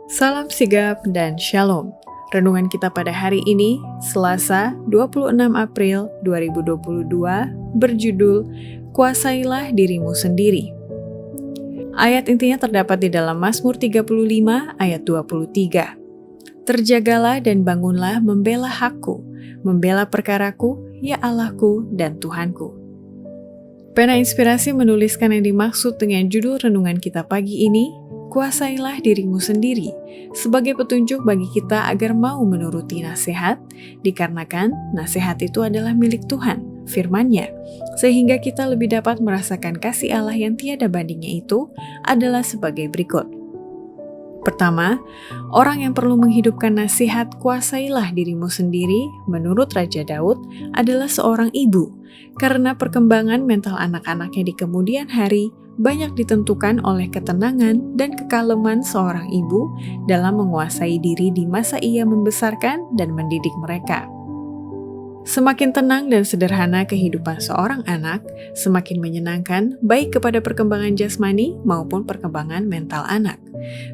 Salam sigap dan shalom. Renungan kita pada hari ini, Selasa 26 April 2022, berjudul Kuasailah Dirimu Sendiri. Ayat intinya terdapat di dalam Mazmur 35 ayat 23. Terjagalah dan bangunlah membela hakku, membela perkaraku, ya Allahku dan Tuhanku. Pena Inspirasi menuliskan yang dimaksud dengan judul renungan kita pagi ini, Kuasailah dirimu sendiri, sebagai petunjuk bagi kita agar mau menuruti nasihat, dikarenakan nasihat itu adalah milik Tuhan, firman-Nya, sehingga kita lebih dapat merasakan kasih Allah yang tiada bandingnya itu adalah sebagai berikut. Pertama, orang yang perlu menghidupkan nasihat kuasailah dirimu sendiri, menurut Raja Daud, adalah seorang ibu, karena perkembangan mental anak-anaknya di kemudian hari banyak ditentukan oleh ketenangan dan kekaleman seorang ibu dalam menguasai diri di masa ia membesarkan dan mendidik mereka. Semakin tenang dan sederhana kehidupan seorang anak, semakin menyenangkan baik kepada perkembangan jasmani maupun perkembangan mental anak.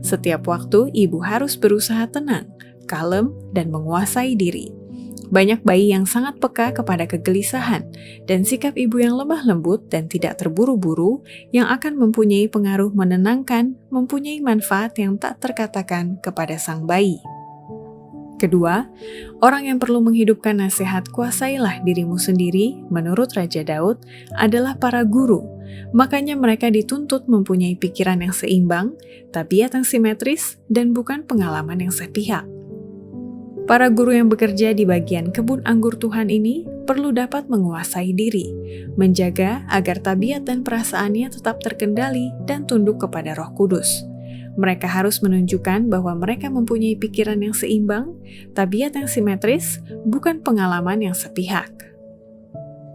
Setiap waktu, ibu harus berusaha tenang, kalem, dan menguasai diri. Banyak bayi yang sangat peka kepada kegelisahan dan sikap ibu yang lemah lembut dan tidak terburu-buru yang akan mempunyai pengaruh menenangkan, mempunyai manfaat yang tak terkatakan kepada sang bayi. Kedua, orang yang perlu menghidupkan nasihat kuasailah dirimu sendiri, menurut Raja Daud, adalah para guru. Makanya mereka dituntut mempunyai pikiran yang seimbang, tabiat yang simetris, dan bukan pengalaman yang sepihak. Para guru yang bekerja di bagian kebun anggur Tuhan ini perlu dapat menguasai diri, menjaga agar tabiat dan perasaannya tetap terkendali dan tunduk kepada Roh Kudus. Mereka harus menunjukkan bahwa mereka mempunyai pikiran yang seimbang, tabiat yang simetris, bukan pengalaman yang sepihak.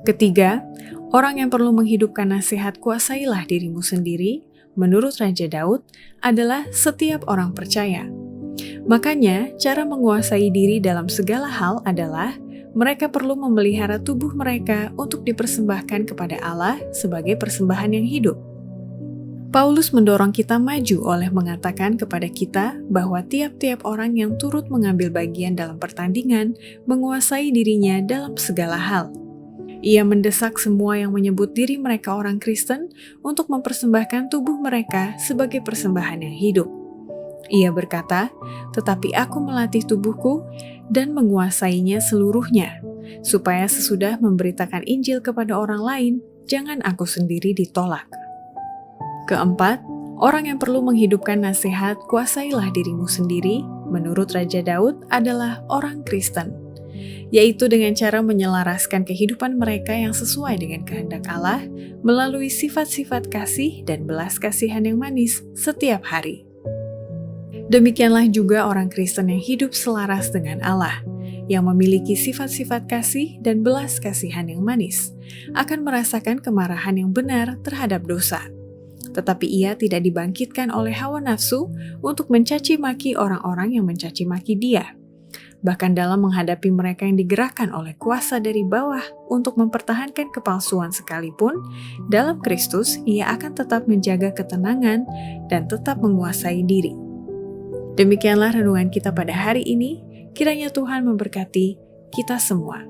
Ketiga, orang yang perlu menghidupkan nasihat kuasailah dirimu sendiri, menurut Raja Daud, adalah setiap orang percaya. Makanya, cara menguasai diri dalam segala hal adalah mereka perlu memelihara tubuh mereka untuk dipersembahkan kepada Allah sebagai persembahan yang hidup. Paulus mendorong kita maju oleh mengatakan kepada kita bahwa tiap-tiap orang yang turut mengambil bagian dalam pertandingan menguasai dirinya dalam segala hal. Ia mendesak semua yang menyebut diri mereka orang Kristen untuk mempersembahkan tubuh mereka sebagai persembahan yang hidup. Ia berkata, tetapi aku melatih tubuhku dan menguasainya seluruhnya, supaya sesudah memberitakan Injil kepada orang lain, jangan aku sendiri ditolak. Keempat, orang yang perlu menghidupkan nasihat kuasailah dirimu sendiri, menurut Raja Daud adalah orang Kristen, yaitu dengan cara menyelaraskan kehidupan mereka yang sesuai dengan kehendak Allah melalui sifat-sifat kasih dan belas kasihan yang manis setiap hari. Demikianlah juga orang Kristen yang hidup selaras dengan Allah, yang memiliki sifat-sifat kasih dan belas kasihan yang manis, akan merasakan kemarahan yang benar terhadap dosa. Tetapi ia tidak dibangkitkan oleh hawa nafsu untuk mencaci maki orang-orang yang mencaci maki dia. Bahkan dalam menghadapi mereka yang digerakkan oleh kuasa dari bawah untuk mempertahankan kepalsuan sekalipun, dalam Kristus ia akan tetap menjaga ketenangan dan tetap menguasai diri. Demikianlah renungan kita pada hari ini, kiranya Tuhan memberkati kita semua.